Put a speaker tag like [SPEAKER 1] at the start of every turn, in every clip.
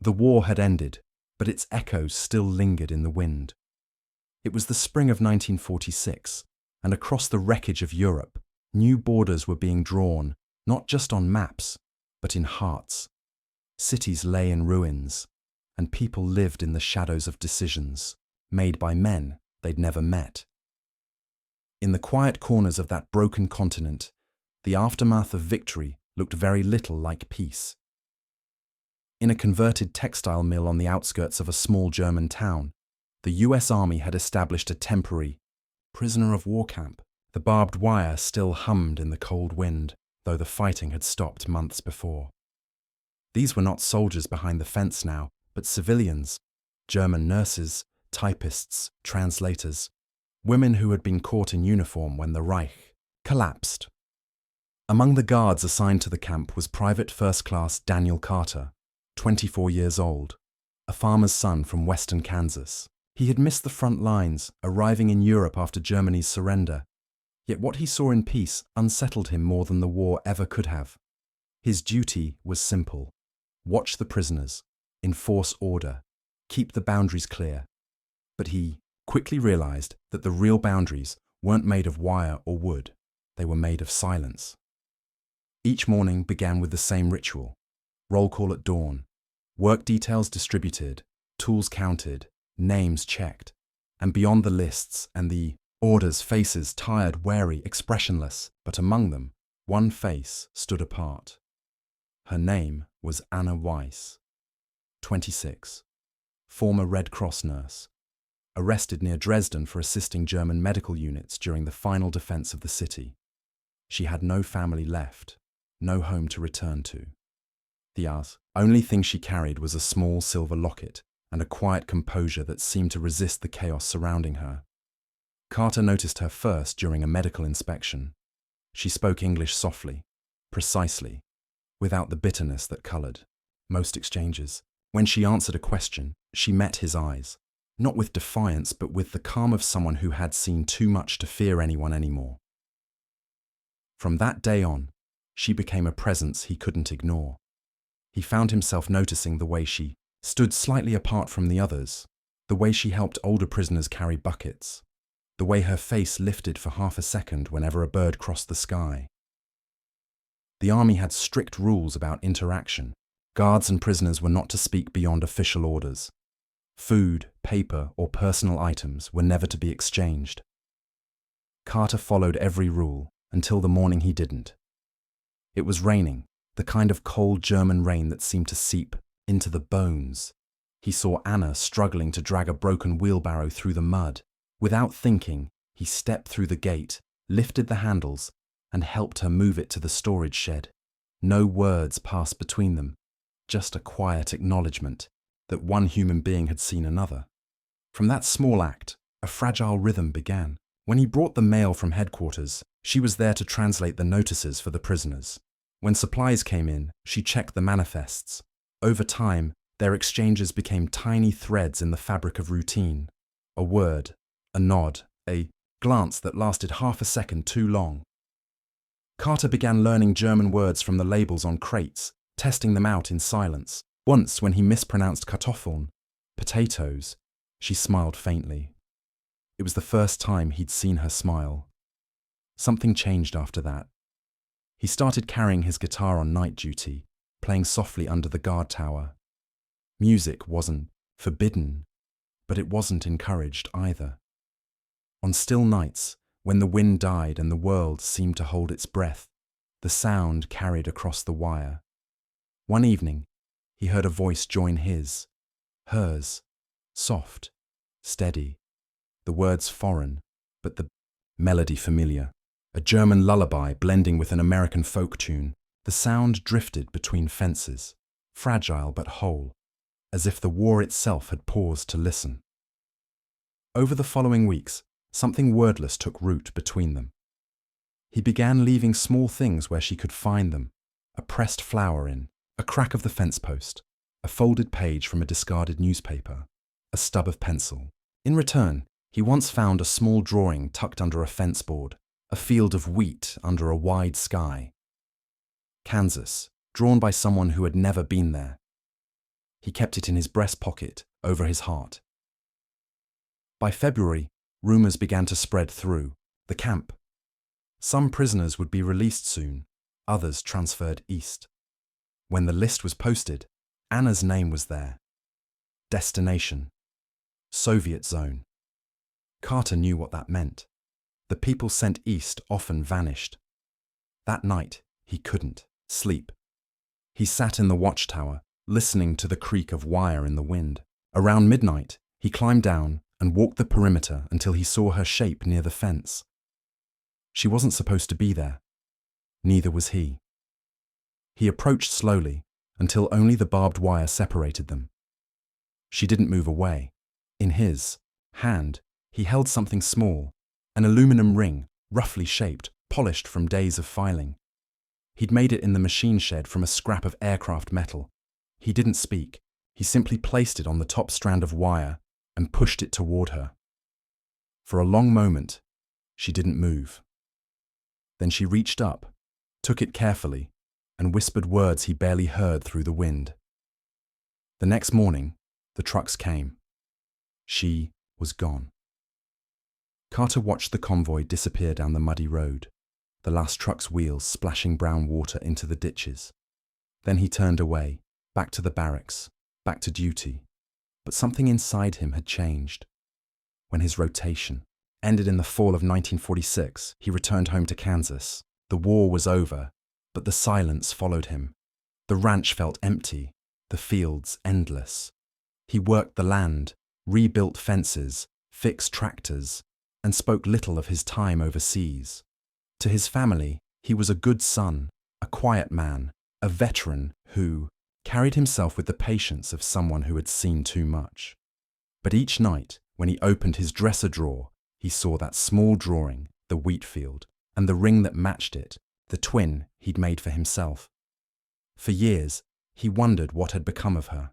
[SPEAKER 1] The war had ended, but its echoes still lingered in the wind. It was the spring of 1946, and across the wreckage of Europe, new borders were being drawn, not just on maps, but in hearts. Cities lay in ruins, and people lived in the shadows of decisions made by men they'd never met. In the quiet corners of that broken continent, the aftermath of victory looked very little like peace. In a converted textile mill on the outskirts of a small German town, the US Army had established a temporary prisoner of war camp. The barbed wire still hummed in the cold wind, though the fighting had stopped months before. These were not soldiers behind the fence now, but civilians, German nurses, typists, translators, women who had been caught in uniform when the Reich collapsed. Among the guards assigned to the camp was Private First Class Daniel Carter, 24 years old, a farmer's son from western Kansas. He had missed the front lines, arriving in Europe after Germany's surrender. Yet what he saw in peace unsettled him more than the war ever could have. His duty was simple: watch the prisoners, enforce order, keep the boundaries clear. But he quickly realized that the real boundaries weren't made of wire or wood, they were made of silence. Each morning began with the same ritual: roll call at dawn, work details distributed, tools counted, names checked, and beyond the lists and the orders, faces tired, wary, expressionless, but among them, one face stood apart. Her name was Anna Weiss, 26, former Red Cross nurse, arrested near Dresden for assisting German medical units during the final defense of the city. She had no family left, no home to return to. The only thing she carried was a small silver locket and a quiet composure that seemed to resist the chaos surrounding her. Carter noticed her first during a medical inspection. She spoke English softly, precisely, without the bitterness that colored most exchanges. When she answered a question, she met his eyes, not with defiance but with the calm of someone who had seen too much to fear anyone anymore. From that day on, she became a presence he couldn't ignore. He found himself noticing the way she stood slightly apart from the others, the way she helped older prisoners carry buckets, the way her face lifted for half a second whenever a bird crossed the sky. The army had strict rules about interaction. Guards and prisoners were not to speak beyond official orders. Food, paper, or personal items were never to be exchanged. Carter followed every rule until the morning he didn't. It was raining, the kind of cold German rain that seemed to seep into the bones. He saw Anna struggling to drag a broken wheelbarrow through the mud. Without thinking, he stepped through the gate, lifted the handles, and helped her move it to the storage shed. No words passed between them, just a quiet acknowledgement that one human being had seen another. From that small act, a fragile rhythm began. When he brought the mail from headquarters, she was there to translate the notices for the prisoners. When supplies came in, she checked the manifests. Over time, their exchanges became tiny threads in the fabric of routine. A word, a nod, a glance that lasted half a second too long. Carter began learning German words from the labels on crates, testing them out in silence. Once, when he mispronounced Kartoffeln, potatoes, she smiled faintly. It was the first time he'd seen her smile. Something changed after that. He started carrying his guitar on night duty, playing softly under the guard tower. Music wasn't forbidden, but it wasn't encouraged either. On still nights, when the wind died and the world seemed to hold its breath, the sound carried across the wire. One evening, he heard a voice join his, hers, soft, steady, the words foreign, but the melody familiar. A German lullaby blending with an American folk tune. The sound drifted between fences, fragile but whole, as if the war itself had paused to listen. Over the following weeks, something wordless took root between them. He began leaving small things where she could find them: a pressed flower in, a crack of the fence post, a folded page from a discarded newspaper, a stub of pencil. In return, he once found a small drawing tucked under a fence board, a field of wheat under a wide sky. Kansas, drawn by someone who had never been there. He kept it in his breast pocket, over his heart. By February, rumors began to spread through the camp. Some prisoners would be released soon, others transferred east. When the list was posted, Anna's name was there. Destination: Soviet zone. Carter knew what that meant. The people sent east often vanished. That night, he couldn't sleep. He sat in the watchtower, listening to the creak of wire in the wind. Around midnight, he climbed down and walked the perimeter until he saw her shape near the fence. She wasn't supposed to be there. Neither was he. He approached slowly until only the barbed wire separated them. She didn't move away. In his hand, he held something small, an aluminum ring, roughly shaped, polished from days of filing. He'd made it in the machine shed from a scrap of aircraft metal. He didn't speak. He simply placed it on the top strand of wire and pushed it toward her. For a long moment, she didn't move. Then she reached up, took it carefully, and whispered words he barely heard through the wind. The next morning, the trucks came. She was gone. Carter watched the convoy disappear down the muddy road, the last truck's wheels splashing brown water into the ditches. Then he turned away, back to the barracks, back to duty. But something inside him had changed. When his rotation ended in the fall of 1946, he returned home to Kansas. The war was over, but the silence followed him. The ranch felt empty, the fields endless. He worked the land, rebuilt fences, fixed tractors, and spoke little of his time overseas. To his family, he was a good son, a quiet man, a veteran who carried himself with the patience of someone who had seen too much. But each night, when he opened his dresser drawer, he saw that small drawing, the wheat field, and the ring that matched it, the twin he'd made for himself. For years, he wondered what had become of her.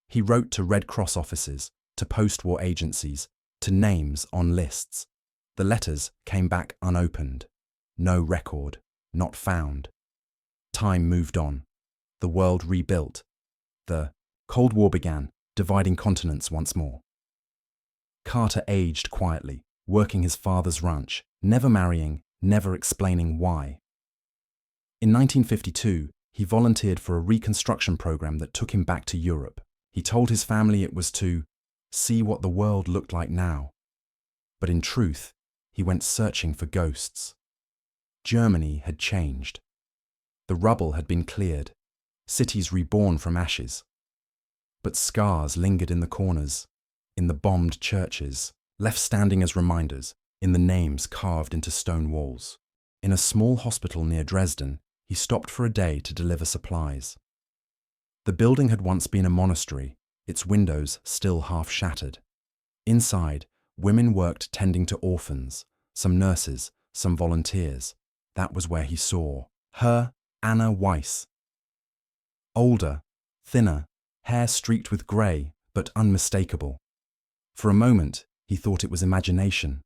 [SPEAKER 1] He wrote to Red Cross offices, to postwar agencies, to names on lists. The letters came back unopened. No record, not found. Time moved on. The world rebuilt. The Cold War began, dividing continents once more. Carter aged quietly, working his father's ranch, never marrying, never explaining why. In 1952, he volunteered for a reconstruction program that took him back to Europe. He told his family it was to see what the world looked like now. But in truth, he went searching for ghosts. Germany had changed. The rubble had been cleared, cities reborn from ashes. But scars lingered in the corners, in the bombed churches, left standing as reminders, in the names carved into stone walls. In a small hospital near Dresden, he stopped for a day to deliver supplies. The building had once been a monastery, its windows still half shattered. Inside, women worked tending to orphans, some nurses, some volunteers. That was where he saw her, Anna Weiss. Older, thinner, hair streaked with grey, but unmistakable. For a moment, he thought it was imagination,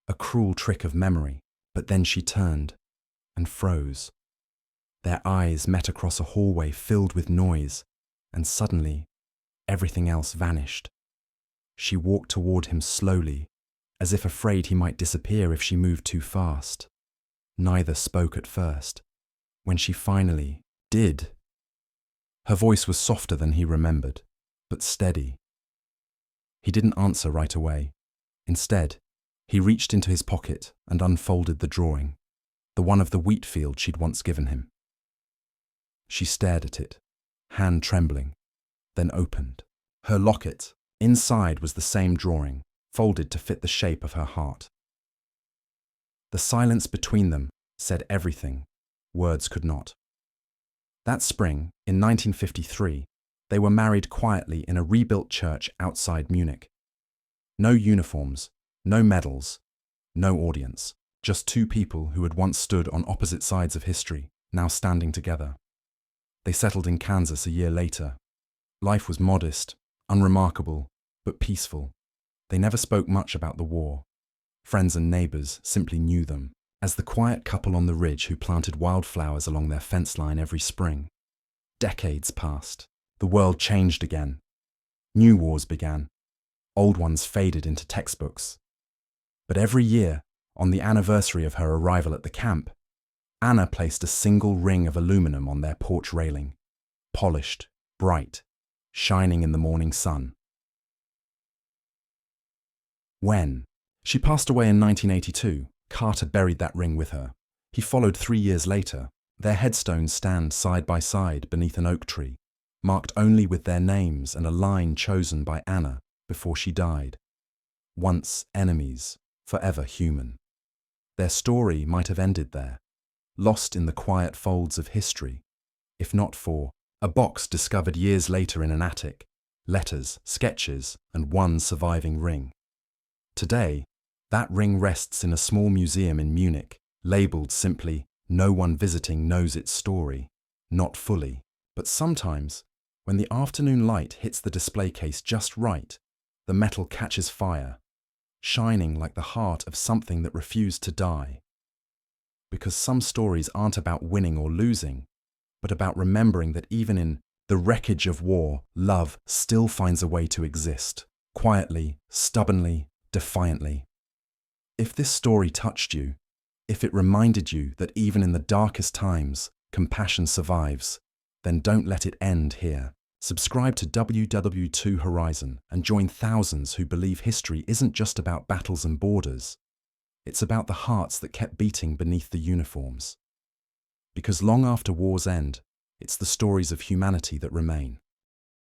[SPEAKER 1] a cruel trick of memory, but then she turned and froze. Their eyes met across a hallway filled with noise, and suddenly, everything else vanished. She walked toward him slowly, as if afraid he might disappear if she moved too fast. Neither spoke at first. When she finally did, her voice was softer than he remembered, but steady. He didn't answer right away. Instead, he reached into his pocket and unfolded the drawing, the one of the wheat field she'd once given him. She stared at it, hand trembling, then opened. Her locket, inside was the same drawing, folded to fit the shape of her heart. The silence between them said everything words could not. That spring, in 1953, they were married quietly in a rebuilt church outside Munich. No uniforms, no medals, no audience, just two people who had once stood on opposite sides of history, now standing together. They settled in Kansas a year later. Life was modest, unremarkable, but peaceful. They never spoke much about the war. Friends and neighbors simply knew them as the quiet couple on the ridge who planted wildflowers along their fence line every spring. Decades passed. The world changed again, New wars began. Old ones faded into textbooks. But every year, on the anniversary of her arrival at the camp, Anna placed a single ring of aluminum on their porch railing, polished, bright, shining in the morning sun. When she passed away in 1982, Carter buried that ring with her. He followed 3 years later. Their headstones stand side by side beneath an oak tree, marked only with their names and a line chosen by Anna before she died. Once enemies, forever human. Their story might have ended there, lost in the quiet folds of history, if not for a box discovered years later in an attic, letters, sketches, and one surviving ring. Today, that ring rests in a small museum in Munich, labeled simply, "No one visiting knows its story." Not fully, but sometimes, when the afternoon light hits the display case just right, the metal catches fire, shining like the heart of something that refused to die. Because some stories aren't about winning or losing, but about remembering that even in the wreckage of war, love still finds a way to exist, quietly, stubbornly, defiantly. If this story touched you, if it reminded you that even in the darkest times, compassion survives, then don't let it end here. Subscribe to WWII Horizon and join thousands who believe history isn't just about battles and borders. It's about the hearts that kept beating beneath the uniforms. Because long after war's end, it's the stories of humanity that remain.